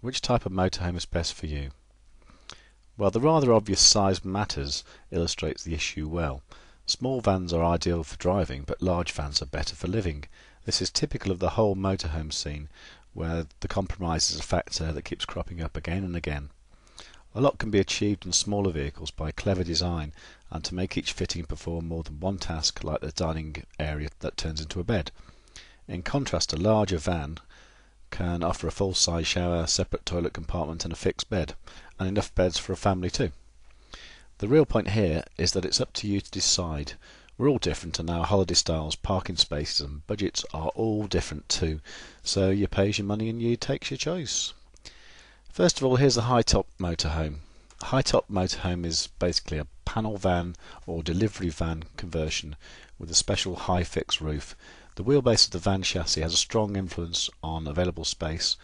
Which type of motorhome is best for you? Well, the rather obvious size matters illustrates the issue well. Small vans are ideal for driving, but large vans are better for living. This is typical of the whole motorhome scene, where the compromise is a factor that keeps cropping up again and again. A lot can be achieved in smaller vehicles by clever design and to make each fitting perform more than one task, like the dining area that turns into a bed. In contrast, a larger van can offer a full-size shower, separate toilet compartment and a fixed bed, and enough beds for a family too. The real point here is that it's up to you to decide. We're all different, and our holiday styles, parking spaces and budgets are all different too, so you pays your money and you takes your choice. First of all, here's a high-top motorhome. A high-top motorhome is basically a panel van or delivery van conversion with a special high-fix roof. The wheelbase of the van chassis has a strong influence on available space,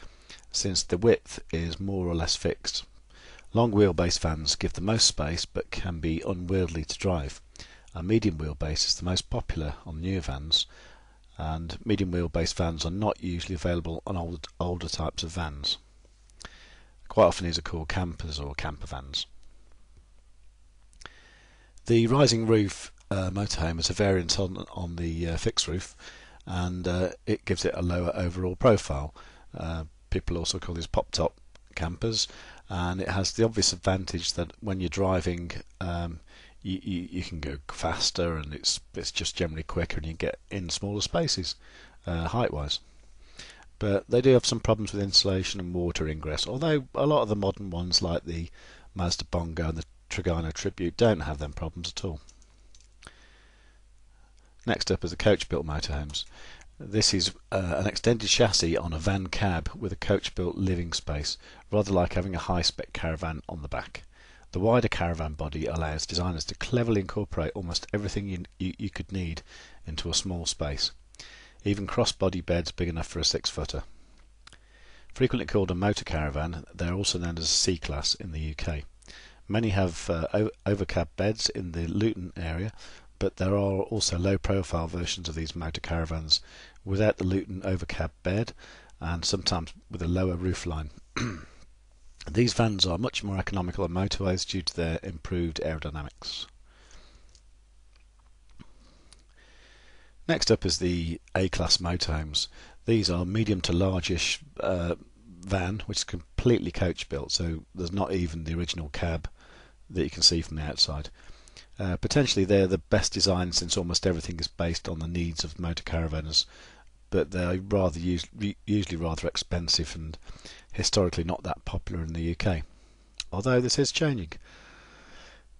since the width is more or less fixed. Long wheelbase vans give the most space but can be unwieldy to drive. A medium wheelbase is the most popular on newer vans, and medium wheelbase vans are not usually available on older types of vans. Quite often these are called campers or camper vans. The rising roof motorhome is a variant on the fixed roof, and it gives it a lower overall profile. People also call these pop-top campers, and it has the obvious advantage that when you're driving you can go faster, and it's just generally quicker, and you get in smaller spaces height-wise. But they do have some problems with insulation and water ingress, although a lot of the modern ones like the Mazda Bongo and the Trigano Tribute don't have them problems at all. Next up is the Coachbuilt motorhomes. This is an extended chassis on a van cab with a Coachbuilt living space, rather like having a high-spec caravan on the back. The wider caravan body allows designers to cleverly incorporate almost everything you could need into a small space. Even cross-body beds big enough for a 6-footer. Frequently called a motor caravan, they are also known as a C-Class in the UK. Many have overcab beds in the Luton area, but there are also low-profile versions of these motor caravans without the Luton overcab bed, and sometimes with a lower roofline. These vans are much more economical on motorways due to their improved aerodynamics. Next up is the A-Class motorhomes. These are medium to largish van, which is completely coach built, so there's not even the original cab that you can see from the outside. Potentially they're the best design, since almost everything is based on the needs of motor caravanners, but they're usually rather expensive and historically not that popular in the UK, although this is changing.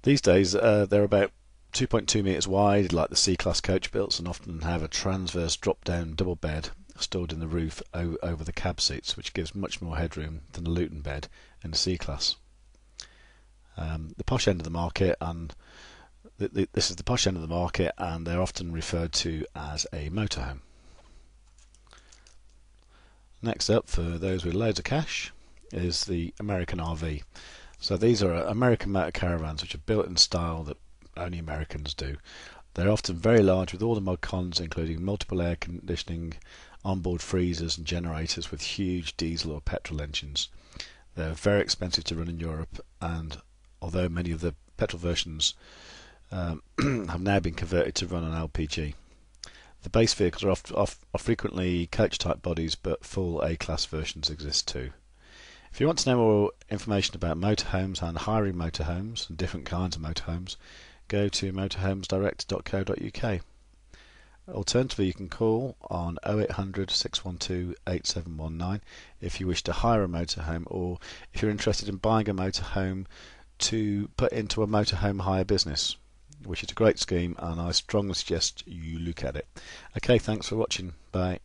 These days they're about 2.2 metres wide like the C-Class Coachbuilts, and often have a transverse drop-down double bed stored in the roof over the cab seats, which gives much more headroom than a Luton bed in the C-Class. The posh end of the market, and this is the posh end of the market, and they're often referred to as a motorhome. Next up, for those with loads of cash, is the American RV. So these are American motor caravans which are built in style that only Americans do. They're often very large with all the mod cons, including multiple air conditioning, onboard freezers and generators with huge diesel or petrol engines. They're very expensive to run in Europe, and although many of the petrol versions have now been converted to run on LPG. The base vehicles are frequently coach-type bodies, but full A-Class versions exist too. If you want to know more information about motorhomes and hiring motorhomes and different kinds of motorhomes, go to motorhomesdirect.co.uk. Alternatively, you can call on 0800 612 8719 if you wish to hire a motorhome, or if you're interested in buying a motorhome to put into a motorhome hire business, which is a great scheme, and I strongly suggest you look at it. Okay, thanks for watching. Bye.